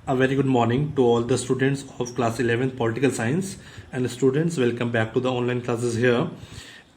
A very good morning to all the students of class 11th political science, and students, welcome back to the online classes here.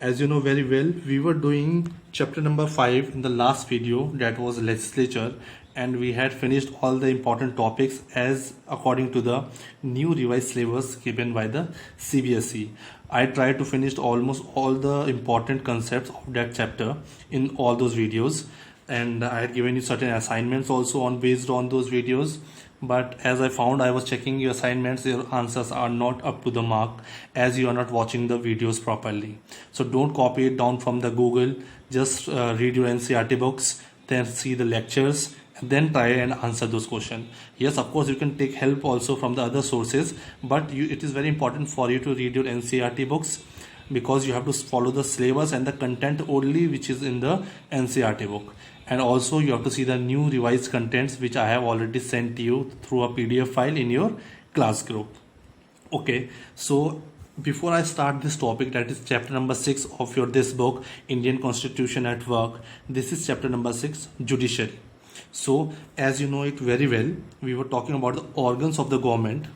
As you know very well, we were doing chapter number 5 in the last video, that was legislature, and we had finished all the important topics as according to the new revised syllabus given by the CBSE. I tried to finish almost all the important concepts of that chapter in all those videos, and I had given you certain assignments also on based on those videos. But as I found, I was checking your assignments, your answers are not up to the mark as you are not watching the videos properly. So don't copy it down from the Google, just read your NCERT books, then see the lectures, and then try and answer those questions. Yes, of course you can take help also from the other sources, but it is very important for you to read your NCERT books, because you have to follow the syllabus and the content only which is in the NCERT book. And also you have to see the new revised contents which I have already sent to you through a PDF file in your class group. Okay, so before I start this topic, that is chapter number 6 of your this book, Indian Constitution at Work. This is chapter number 6, Judiciary. So as you know it very well, we were talking about the organs of the government.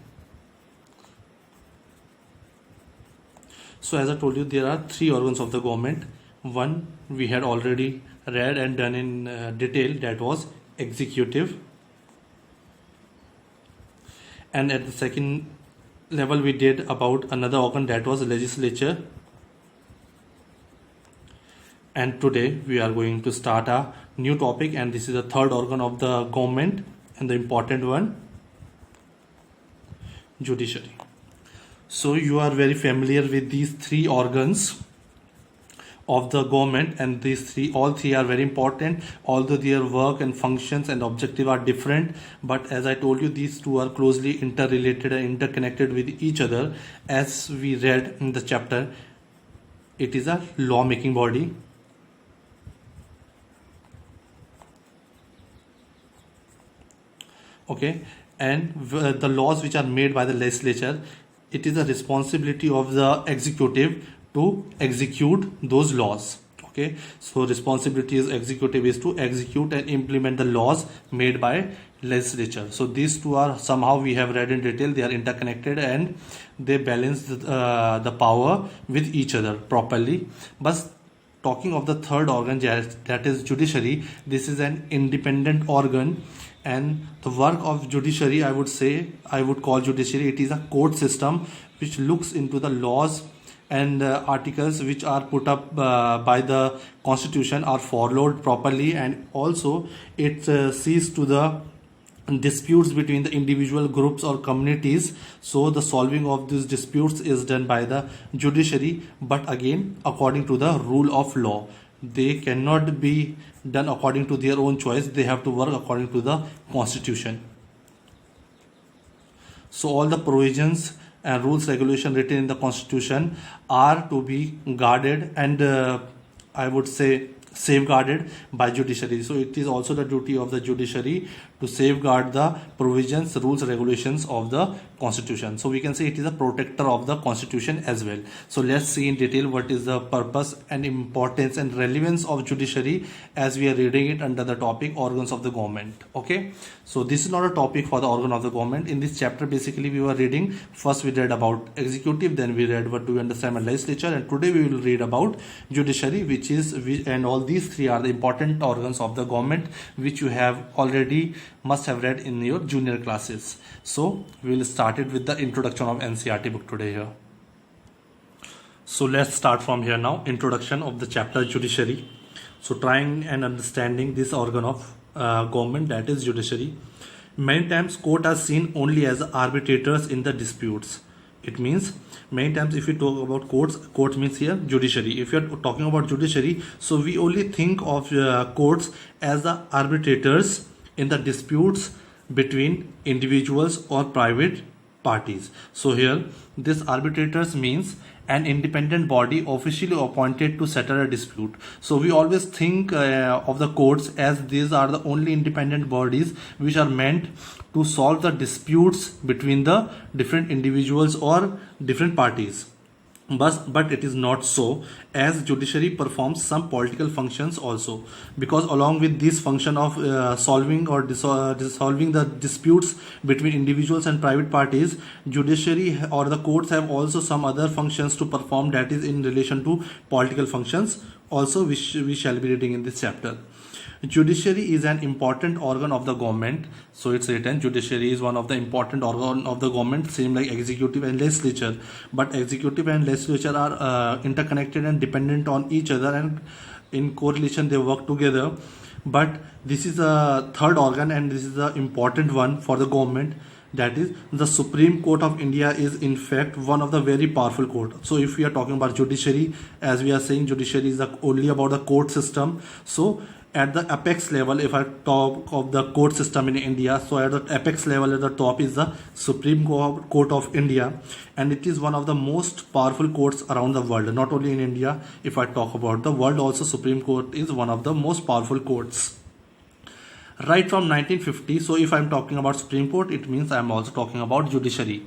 So as I told you, there are 3 organs of the government. One we had already read and done in detail, that was executive. And at the second level we did about another organ, that was legislature. And today we are going to start a new topic, and this is the third organ of the government and the important one, judiciary. So you are very familiar with these 3 organs of the government, and all three are very important, although their work and functions and objective are different. But as I told you, these 2 are closely interrelated and interconnected with each other. As we read in the chapter, it is a law-making body, okay, and the laws which are made by the legislature, it is a responsibility of the executive to execute those laws. Okay, so responsibility is executive is to execute and implement the laws made by legislature. So these 2 are, somehow we have read in detail, they are interconnected and they balance the power with each other properly. But talking of the third organ, that is judiciary, this is an independent organ. And the work of judiciary, I would call judiciary, it is a court system which looks into the laws and articles which are put up by the constitution are followed properly, and also it sees to the disputes between the individual groups or communities. So the solving of these disputes is done by the judiciary, but again according to the rule of law. They cannot be done according to their own choice, they have to work according to the constitution. So all the provisions and rules regulation written in the constitution are to be guarded and I would say safeguarded by judiciary. So it is also the duty of the judiciary to safeguard the provisions, rules, regulations of the constitution. So we can say it is a protector of the constitution as well. So let's see in detail what is the purpose and importance and relevance of judiciary as we are reading it under the topic organs of the government. Okay, so this is not a topic for the organ of the government. In this chapter basically we were reading, first we read about executive, then we read what do we understand by legislature, and today we will read about judiciary, and all these 3 are the important organs of the government which you have already must have read in your junior classes. So we will start it with the introduction of NCERT book today here. So let's start from here now. Introduction of the chapter judiciary. So trying and understanding this organ of government, that is judiciary. Many times court are seen only as arbitrators in the disputes. It means many times if we talk about courts, court means here judiciary. If you are talking about judiciary, so we only think of courts as the arbitrators in the disputes between individuals or private parties. So here this arbitrators means an independent body officially appointed to settle a dispute. So we always think of the courts as these are the only independent bodies which are meant to solve the disputes between the different individuals or different parties. but it is not so, as judiciary performs some political functions also, because along with this function of solving or dissolving the disputes between individuals and private parties, judiciary or the courts have also some other functions to perform, that is in relation to political functions also, which we shall be reading in this chapter. Judiciary is an important organ of the government. So it's written, judiciary is one of the important organ of the government, same like executive and legislature. But executive and legislature are interconnected and dependent on each other, and in correlation they work together. But this is a third organ, and this is the important one for the government. That is, the Supreme Court of India is in fact one of the very powerful court. So if we are talking about judiciary, as we are saying, judiciary is only about the court system. So at the apex level, if I talk of the court system in India, so at the apex level, at the top is the Supreme Court of India, and it is one of the most powerful courts around the world, not only in India. If I talk about the world also, Supreme Court is one of the most powerful courts. Right from 1950, so if I'm talking about Supreme Court, it means I'm also talking about judiciary.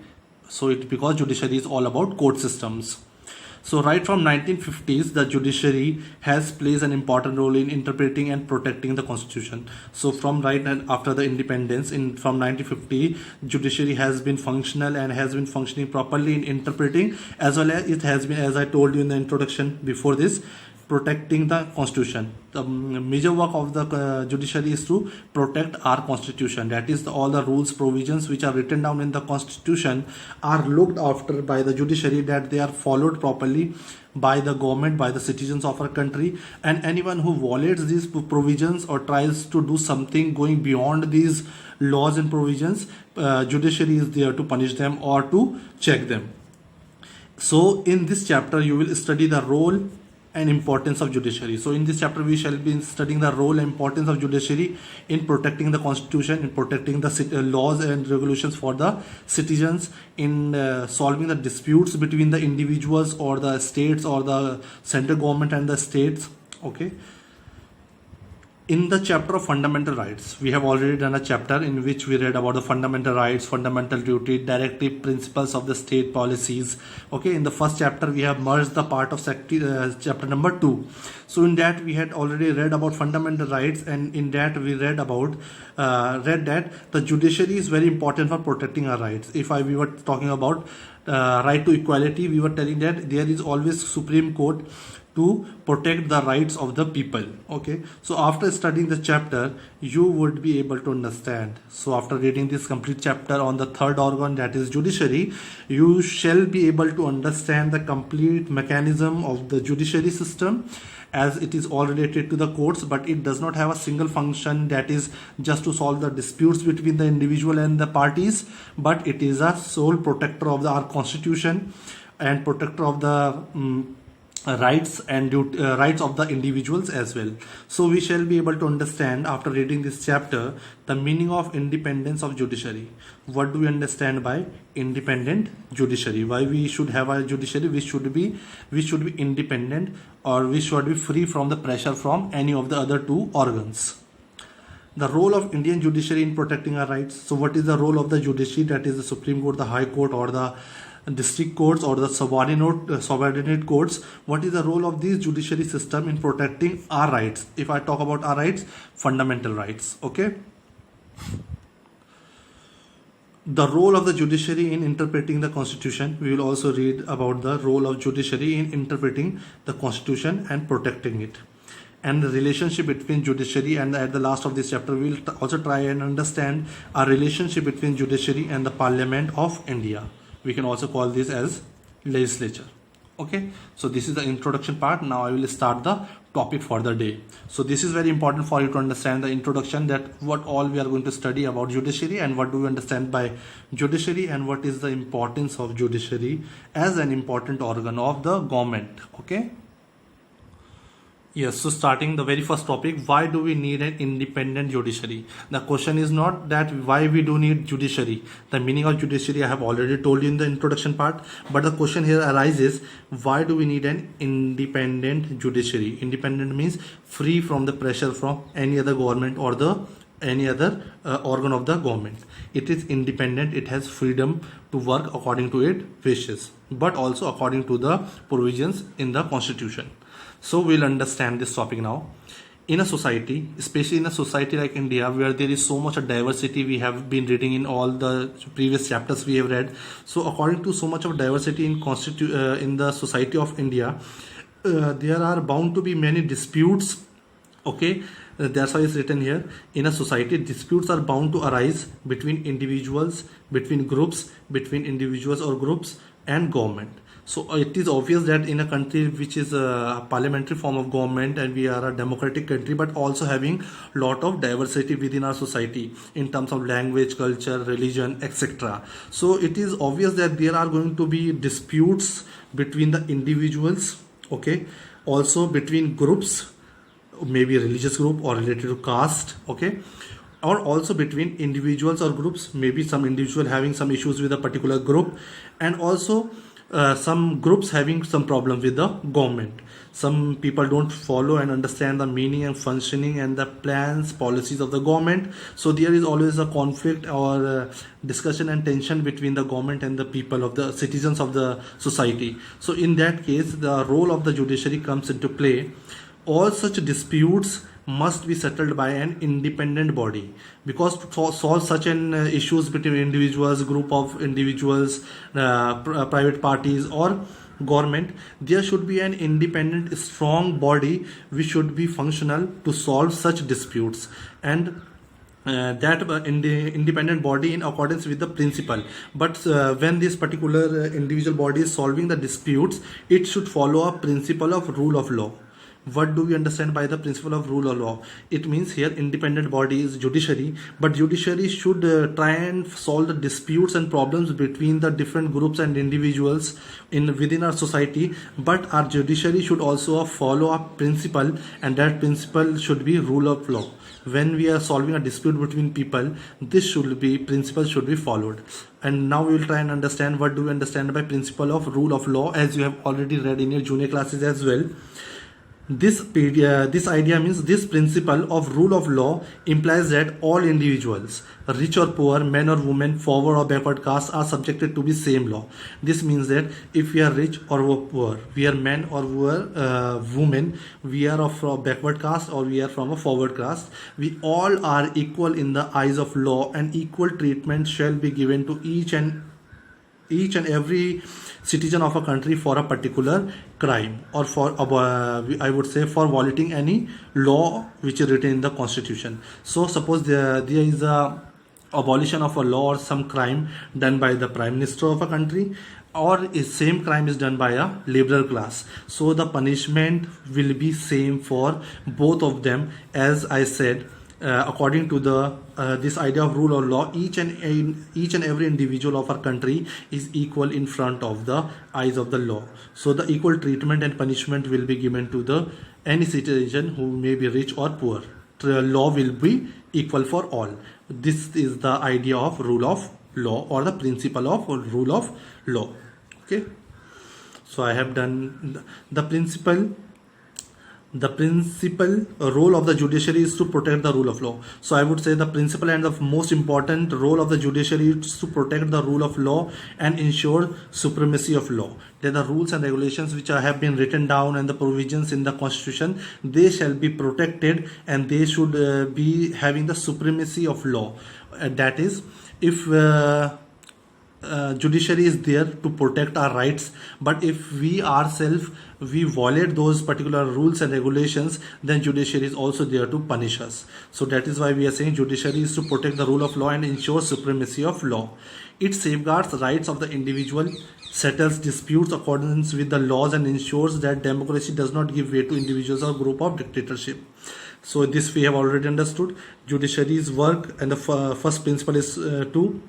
So because judiciary is all about court systems. So right from 1950s, the judiciary has plays an important role in interpreting and protecting the constitution. So from right after the independence from 1950, judiciary has been functional and has been functioning properly in interpreting, as well as it has been, as I told you in the introduction before this, protecting the constitution. The major work of the judiciary is to protect our constitution. That is, all the rules, provisions which are written down in the constitution are looked after by the judiciary, that they are followed properly by the government, by the citizens of our country. And anyone who violates these provisions or tries to do something going beyond these laws and provisions, judiciary is there to punish them or to check them. So in this chapter you will study the role and importance of judiciary. So in this chapter we shall be studying the role and importance of judiciary in protecting the constitution, in protecting the laws and regulations for the citizens, in solving the disputes between the individuals or the states or the central government and the states. Okay. In the chapter of fundamental rights, we have already done a chapter in which we read about the fundamental rights, fundamental duty, directive principles of the state policies. Okay, in the first chapter we have merged the part of chapter number 2. So in that we had already read about fundamental rights, and in that we read that the judiciary is very important for protecting our rights. We were talking about right to equality, we were telling that there is always Supreme Court to protect the rights of the people. Okay, so after studying the chapter you would be able to understand. So after reading this complete chapter on the third organ, that is judiciary, you shall be able to understand the complete mechanism of the judiciary system, as it is all related to the courts, but it does not have a single function, that is just to solve the disputes between the individual and the parties, but it is a sole protector of our constitution and protector of the rights and rights of the individuals as well. So we shall be able to understand after reading this chapter the meaning of independence of judiciary. What do we understand by independent judiciary? Why we should have a judiciary which should be independent, or we should be free from the pressure from any of the other two organs. The role of Indian judiciary in protecting our rights. So what is the role of the judiciary, that is the Supreme Court, the High Court, or the district courts, or the subordinate courts? What is the role of this judiciary system in protecting our rights? If I talk about our rights, fundamental rights. Okay, the role of the judiciary in interpreting the constitution. We will also read about the role of judiciary in interpreting the constitution and protecting it, and the relationship between judiciary, and at the last of this chapter we will also try and understand our relationship between judiciary and the Parliament of India. We can also call this as legislature. Okay, so this is the introduction part. Now I will start the topic for the day. So this is very important for you to understand the introduction, that what all we are going to study about judiciary, and what do we understand by judiciary, and what is the importance of judiciary as an important organ of the government. Okay. Yes, so starting the very first topic, why do we need an independent judiciary? The question is not that why we do need judiciary. The meaning of judiciary I have already told you in the introduction part, but the question here arises, why do we need an independent judiciary? Independent means free from the pressure from any other government or the any other organ of the government. It is independent, it has freedom to work according to its wishes, but also according to the provisions in the constitution. So we'll understand this topic now. In a society, especially in a society like India, where there is so much of diversity, we have been reading in all the previous chapters we have read. So according to so much of diversity in the society of India, there are bound to be many disputes. Okay, that's why it's written here. In a society, disputes are bound to arise between individuals, between groups, between individuals or groups and government. So it is obvious that in a country which is a parliamentary form of government, and we are a democratic country, but also having lot of diversity within our society in terms of language, culture, religion, etc. So it is obvious that there are going to be disputes between the individuals, okay, also between groups, maybe a religious group or related to caste, okay, or also between individuals or groups, maybe some individual having some issues with a particular group, and also some groups having some problem with the government. Some people don't follow and understand the meaning and functioning and the plans, policies of the government. So there is always a conflict or discussion and tension between the government and the people, of the citizens of the society. So in that case, the role of the judiciary comes into play. All such disputes must be settled by an independent body, because to solve such an issues between individuals, group of individuals, private parties or government, there should be an independent strong body which should be functional to solve such disputes, and that in the independent body in accordance with the principle. But when this particular individual body is solving the disputes, it should follow a principle of rule of law. What do we understand by the principle of rule of law? It means here independent body is judiciary, but judiciary should try and solve the disputes and problems between the different groups and individuals within our society. But our judiciary should also follow a principle, and that principle should be rule of law. When we are solving a dispute between people, this principle should be followed. And now we will try and understand what do we understand by principle of rule of law, as you have already read in your junior classes as well. This idea means this principle of rule of law implies that all individuals, rich or poor, men or women, forward or backward caste, are subjected to the same law. This means that if we are rich or poor, we are men or we are women, we are of a backward caste or we are from a forward caste, we all are equal in the eyes of law, and equal treatment shall be given to each and every citizen of a country for a particular crime, or for I would say for violating any law which is written in the constitution. So suppose there is a abolition of a law or some crime done by the prime minister of a country, or a same crime is done by a liberal class, so the punishment will be same for both of them. As I said, according to the this idea of rule of law, each and every individual of our country is equal in front of the eyes of the law. So the equal treatment and punishment will be given to any citizen who may be rich or poor. The law will be equal for all. This is the idea of rule of law, or the principle of rule of law. Okay, so I have done the principle. The principal role of the judiciary is to protect the rule of law. So I would say the principal and the most important role of the judiciary is to protect the rule of law and ensure supremacy of law. That the rules and regulations which have been written down and the provisions in the constitution, they shall be protected, and they should be having the supremacy of law. That is, if judiciary is there to protect our rights, but if we ourselves violate those particular rules and regulations, then judiciary is also there to punish us. So that is why we are saying judiciary is to protect the rule of law and ensure supremacy of law. It safeguards the rights of the individual, settles disputes accordance with the laws, and ensures that democracy does not give way to individuals or group of dictatorship. So this we have already understood. Judiciary's work, and the first principle is to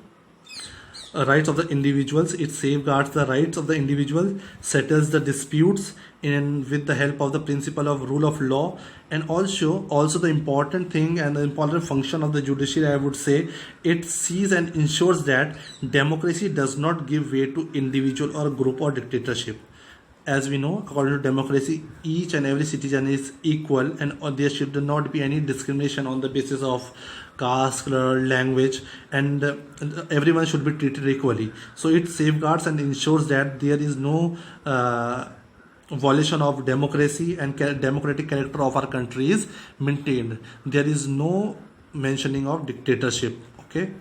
rights of the individuals. It safeguards the rights of the individual, settles the disputes with the help of the principle of rule of law, and also the important thing and the important function of the judiciary, I would say, it sees and ensures that democracy does not give way to individual or group or dictatorship. As we know, according to democracy, each and every citizen is equal, and there should not be any discrimination on the basis of caste, color, language, and everyone should be treated equally. So it safeguards and ensures that there is no violation of democracy, and democratic character of our country is maintained. There is no mentioning of dictatorship. Okay.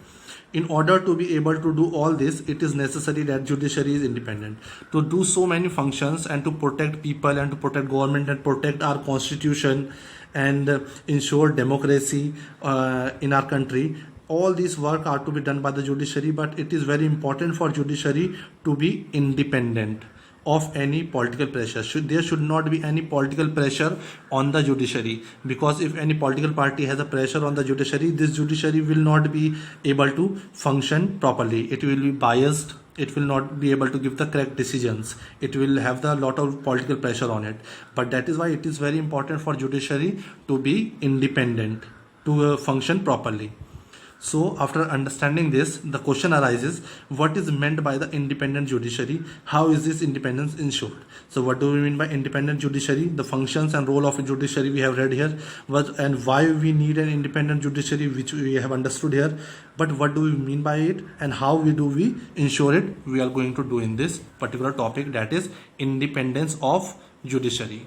In order to be able to do all this, it is necessary that judiciary is independent to do so many functions and to protect people and to protect government and protect our constitution and ensure democracy in our country. All these work are to be done by the judiciary, but it is very important for judiciary to be independent of any political pressure. There should not be any political pressure on the judiciary, because if any political party has a pressure on the judiciary, this judiciary will not be able to function properly. It will be biased. It will not be able to give the correct decisions. It will have the lot of political pressure on it. But that is why it is very important for judiciary to be independent, to function properly. So after understanding this, the question arises, what is meant by the independent judiciary? How is this independence ensured? So what do we mean by independent judiciary? The functions and role of a judiciary we have read here, and why we need an independent judiciary, which we have understood here. But what do we mean by it, and how do we ensure it? We are going to do in this particular topic, that is independence of judiciary,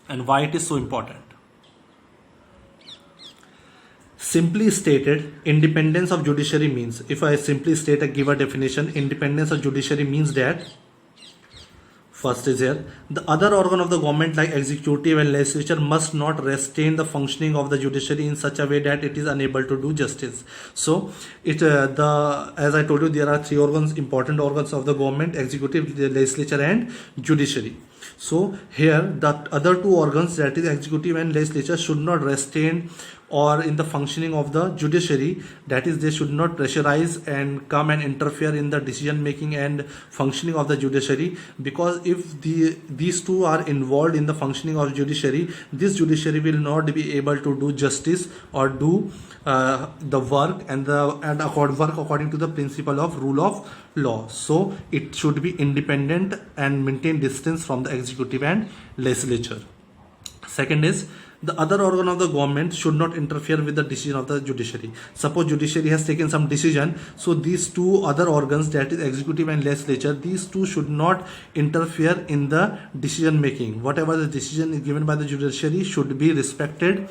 and why it is so important. Simply stated, independence of judiciary means, if I simply state a give a definition, independence of judiciary means that, first is here, the other organ of the government like executive and legislature must not restrain the functioning of the judiciary in such a way that it is unable to do justice. So as I told you, there are three organs, important organs of the government: executive, the legislature, and judiciary. So here the other two organs, that is executive and legislature, should not restrain or in the functioning of the judiciary, that is they should not pressurize and come and interfere in the decision making and functioning of the judiciary, because if these two are involved in the functioning of judiciary, this judiciary will not be able to do justice or do the work and work according to the principle of rule of law. So it should be independent and maintain distance from the executive and legislature. Second is, the other organ of the government should not interfere with the decision of the judiciary. Suppose judiciary has taken some decision, so these two other organs, that is executive and legislature, these two should not interfere in the decision making. Whatever the decision is given by the judiciary should be respected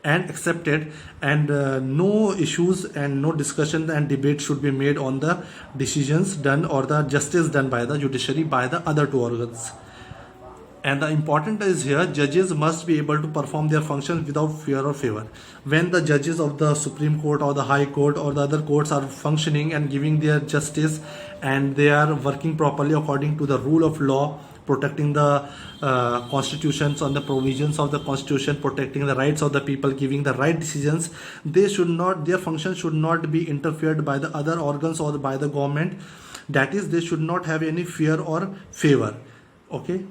and accepted, and no issues and no discussion and debate should be made on the decisions done or the justice done by the judiciary by the other two organs. And the important is here, judges must be able to perform their functions without fear or favor. When the judges of the Supreme Court or the High Court or the other courts are functioning and giving their justice, and they are working properly according to the rule of law, protecting the constitutions and the provisions of the constitution, protecting the rights of the people, giving the right decisions, their function should not be interfered by the other organs or by the government. That is, they should not have any fear or favor. Okay.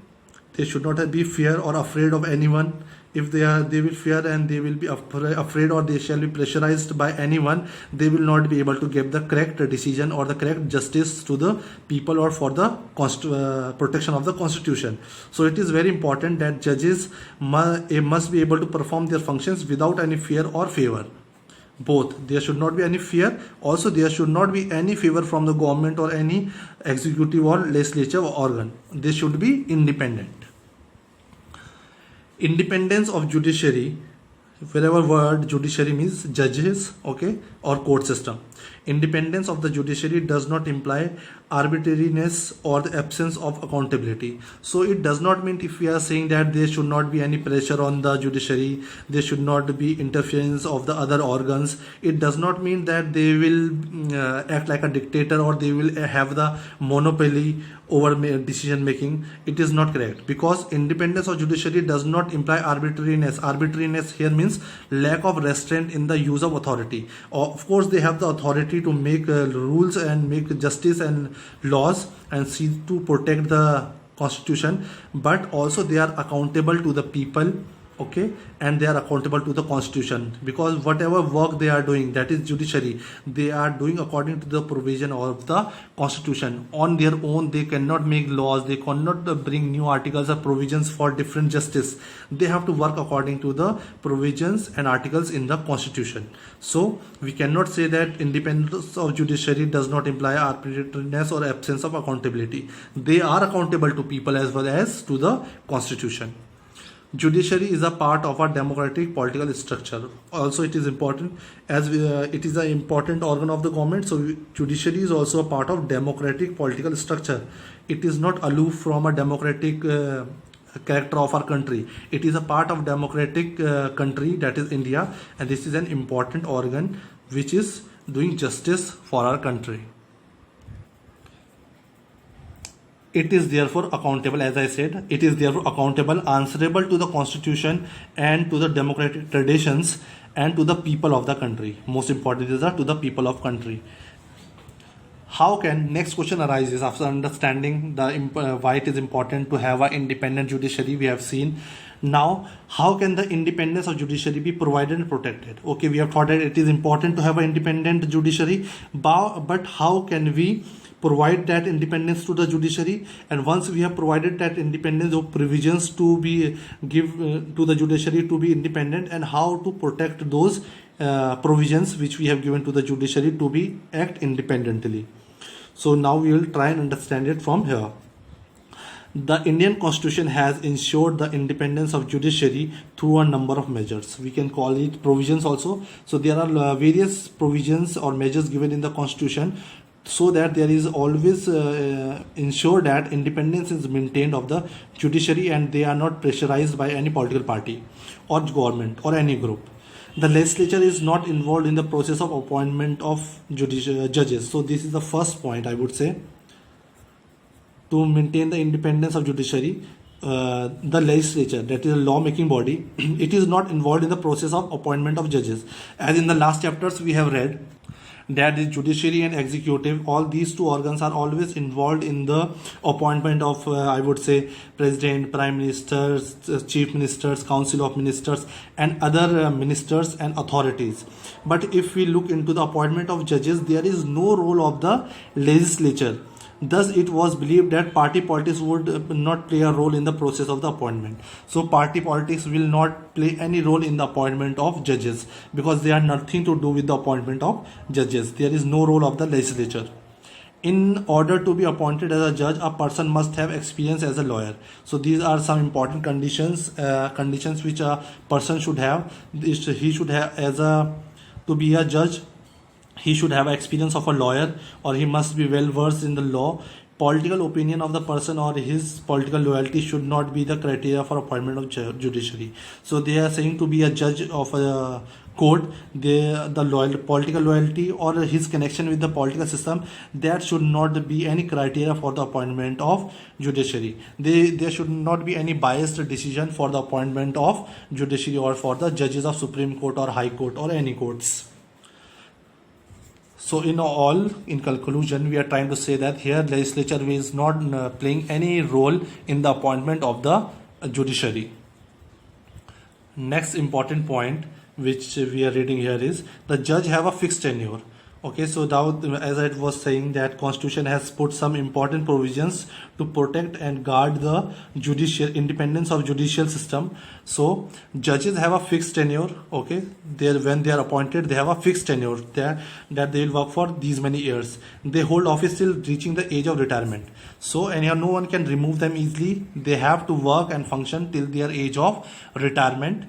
They should not be fear or afraid of anyone. If they will fear and they will be afraid, or they shall be pressurized by anyone, they will not be able to give the correct decision or the correct justice to the people or for the protection of the constitution. So it is very important that judges must be able to perform their functions without any fear or favor. Both, there should not be any fear. Also, there should not be any favor from the government or any executive or legislative organ. They should be independent. Independence of judiciary, wherever word judiciary means judges, okay, or court system. Independence of the judiciary does not imply arbitrariness or the absence of accountability. So it does not mean, if we are saying that there should not be any pressure on the judiciary, there should not be interference of the other organs, it does not mean that they will act like a dictator or they will have the monopoly over decision making. It is not correct, because independence of judiciary does not imply arbitrariness. Arbitrariness here means lack of restraint in the use of authority. Of course, they have the authority to make rules and make justice and laws and see to protect the constitution, but also they are accountable to the people okay, and they are accountable to the constitution, because whatever work they are doing, that is judiciary, they are doing according to the provision of the constitution. On their own they cannot make laws, they cannot bring new articles or provisions for different justice. They have to work according to the provisions and articles in the constitution. So we cannot say that independence of judiciary does not imply arbitrariness or absence of accountability. They are accountable to people as well as to the constitution. Judiciary is a part of our democratic political structure. Also, it is important as it is an important organ of the government. So, judiciary is also a part of democratic political structure. It is not aloof from a democratic character of our country. It is a part of democratic country, that is India, and this is an important organ which is doing justice for our country. It is therefore accountable, as I said, it is therefore accountable, answerable to the constitution and to the democratic traditions and to the people of the country. Most important is to the people of country. How can, next question arises after understanding the why it is important to have an independent judiciary, we have seen. Now, how can the independence of judiciary be provided and protected? Okay, we have thought that it is important to have an independent judiciary, but how can we provide that independence to the judiciary? And once we have provided that independence of provisions to be give to the judiciary to be independent, and how to protect those provisions which we have given to the judiciary to be act independently. So now we will try and understand it from here. The Indian Constitution has ensured the independence of judiciary through a number of measures. We can call it provisions also. So there are various provisions or measures given in the Constitution, so that there is always ensure that independence is maintained of the judiciary and they are not pressurized by any political party or government or any group. The legislature is not involved in the process of appointment of judges. So this is the first point, I would say. To maintain the independence of judiciary, the legislature, that is a law-making body, it is not involved in the process of appointment of judges. As in the last chapters we have read, that the judiciary and executive, all these two organs are always involved in the appointment of I would say president, prime ministers, chief ministers, council of ministers and other ministers and authorities. But if we look into the appointment of judges, there is no role of the legislature. Thus, it was believed that party politics would not play a role in the process of the appointment. So, party politics will not play any role in the appointment of judges, because they are nothing to do with the appointment of judges. There is no role of the legislature. In order to be appointed as a judge, a person must have experience as a lawyer. So these are some important conditions which a person should have. He should have, to be a judge, he should have experience of a lawyer, or he must be well versed in the law. Political opinion of the person or his political loyalty should not be the criteria for appointment of judiciary. So they are saying to be a judge of a court, the political loyalty or his connection with the political system, that should not be any criteria for the appointment of judiciary. There should not be any biased decision for the appointment of judiciary or for the judges of Supreme Court or High Court or any courts. So in conclusion, we are trying to say that here legislature is not playing any role in the appointment of the judiciary. Next important point which we are reading here is the judge have a fixed tenure. Okay, so now as I was saying that Constitution has put some important provisions to protect and guard the judicial independence of judicial system. So judges have a fixed tenure. Okay, when they are appointed, they have a fixed tenure that they will work for these many years. They hold office till reaching the age of retirement. So anyhow, no one can remove them easily. They have to work and function till their age of retirement.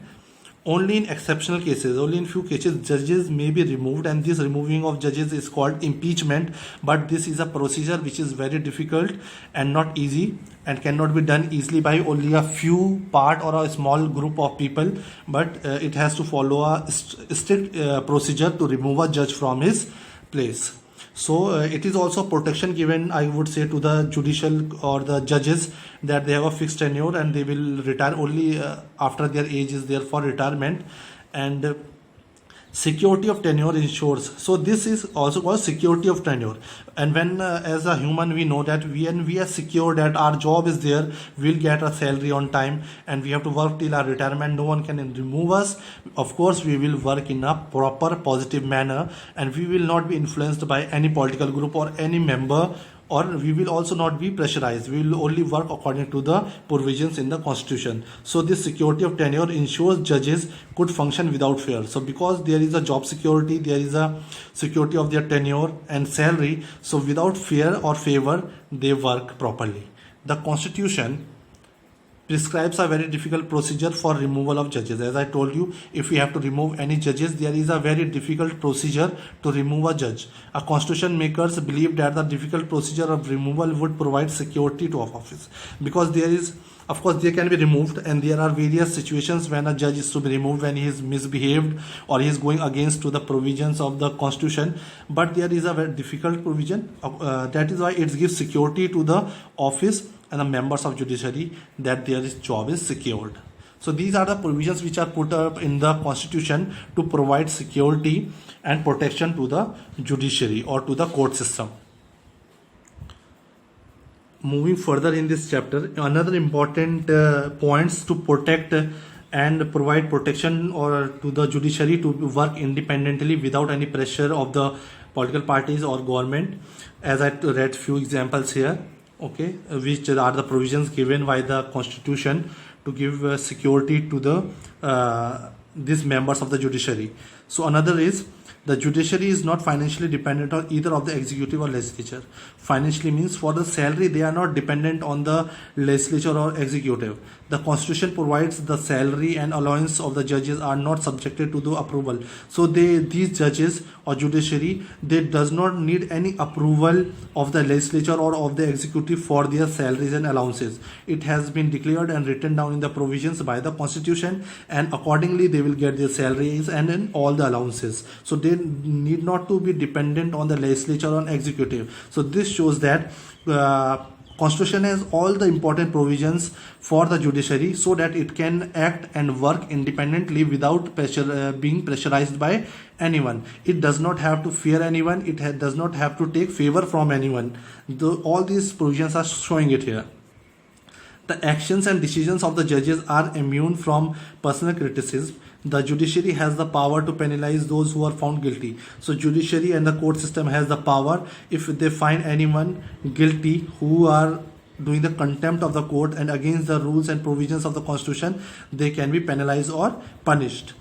Only in exceptional cases, only in few cases, judges may be removed, and this removing of judges is called impeachment. But this is a procedure which is very difficult and not easy, and cannot be done easily by only a few part or a small group of people. But it has to follow a strict procedure to remove a judge from his place. So it is also protection given, I would say, to the judicial or the judges, that they have a fixed tenure and they will retire only after their age is there for retirement. And Security of tenure ensures, so this is also called security of tenure. And when as a human we know that when we are secure that our job is there, we'll get a salary on time, and we have to work till our retirement, no one can remove us. Of course we will work in a proper positive manner, and we will not be influenced by any political group or any member, or we will also not be pressurized. We will only work according to the provisions in the constitution. So this security of tenure ensures judges could function without fear. So because there is a job security, there is a security of their tenure and salary, so without fear or favor they work properly. The constitution prescribes a very difficult procedure for removal of judges. As I told you, if we have to remove any judges, there is a very difficult procedure to remove a judge. A constitution makers believe that the difficult procedure of removal would provide security to office, because there is, of course, they can be removed, and there are various situations when a judge is to be removed when he is misbehaved or he is going against to the provisions of the constitution. But there is a very difficult provision. That is why it gives security to the office and the members of judiciary that their job is secured. So these are the provisions which are put up in the constitution to provide security and protection to the judiciary or to the court system. Moving further in this chapter, another important points to protect and provide protection or to the judiciary to work independently without any pressure of the political parties or government. As I read few examples here, okay, which are the provisions given by the constitution to give security to the these members of the judiciary. So another is, the judiciary is not financially dependent on either of the executive or legislature. Financially means for the salary they are not dependent on the legislature or executive. The constitution provides the salary and allowance of the judges are not subjected to the approval. So these judges or judiciary, they does not need any approval of the legislature or of the executive for their salaries and allowances. It has been declared and written down in the provisions by the constitution, and accordingly they will get their salaries and in all the allowances. So they need not to be dependent on the legislature or executive. So this shows that constitution has all the important provisions for the judiciary so that it can act and work independently without pressure, being pressurized by anyone. It does not have to fear anyone. It does not have to take favor from anyone. All these provisions are showing it here. The actions and decisions of the judges are immune from personal criticism. The judiciary has the power to penalize those who are found guilty. So judiciary and the court system has the power, if they find anyone guilty who are doing the contempt of the court and against the rules and provisions of the constitution, they can be penalized or punished.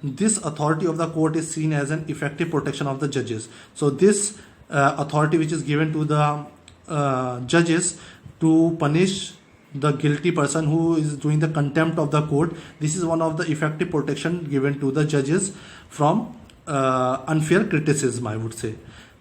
This authority of the court is seen as an effective protection of the judges. So this authority which is given to the judges to punish the guilty person who is doing the contempt of the court, this is one of the effective protection given to the judges from unfair criticism, I would say.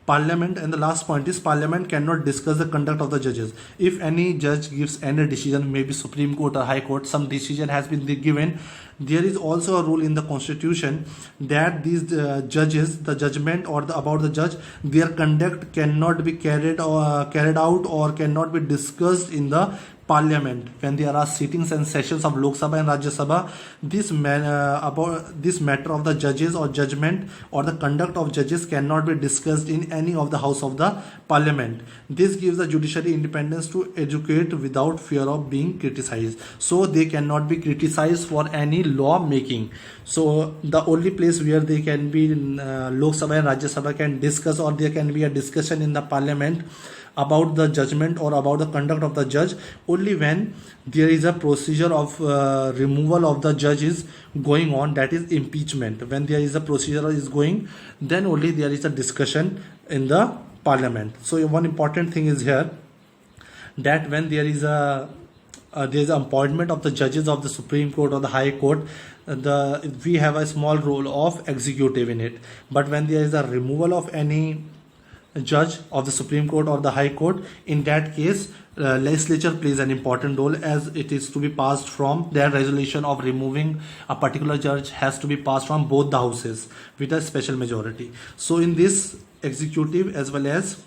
Parliament, and the last point is, Parliament cannot discuss the conduct of the judges. If any judge gives any decision, maybe Supreme Court or High Court, some decision has been given, there is also a rule in the constitution that these judges, the judgment or about the judge, their conduct cannot be carried out or cannot be discussed in the Parliament when there are sittings and sessions of Lok Sabha and Rajya Sabha. About this matter of the judges or judgment or the conduct of judges cannot be discussed in any of the house of the Parliament. This gives the judiciary independence to educate without fear of being criticized. So they cannot be criticized for any law making. So the only place where they can be in Lok Sabha and Rajya Sabha can discuss, or there can be a discussion in the Parliament about the judgment or about the conduct of the judge, only when there is a procedure of removal of the judge is going on, that is impeachment. When there is a procedure is going, then only there is a discussion in the Parliament. So one important thing is here that when there is a appointment of the judges of the Supreme Court or the High Court, we have a small role of executive in it. But when there is a removal of any judge of the Supreme Court or the High Court, in that case legislature plays an important role, as it is to be passed from their resolution of removing a particular judge has to be passed from both the houses with a special majority. So in this, executive as well as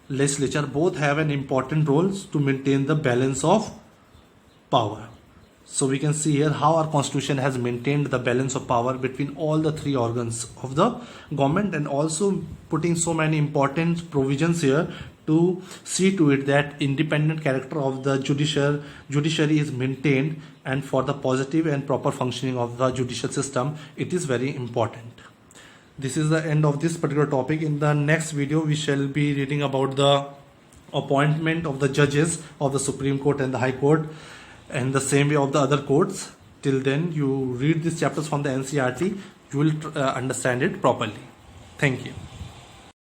legislature both have an important role to maintain the balance of power. So we can see here how our constitution has maintained the balance of power between all the three organs of the government, and also putting so many important provisions here to see to it that independent character of the judiciary is maintained, and for the positive and proper functioning of the judicial system it is very important. This is the end of this particular topic. In the next video we shall be reading about the appointment of the judges of the Supreme Court and the High Court, and the same way of the other courts. Till then, you read these chapters from the NCERT, you will understand it properly. Thank you.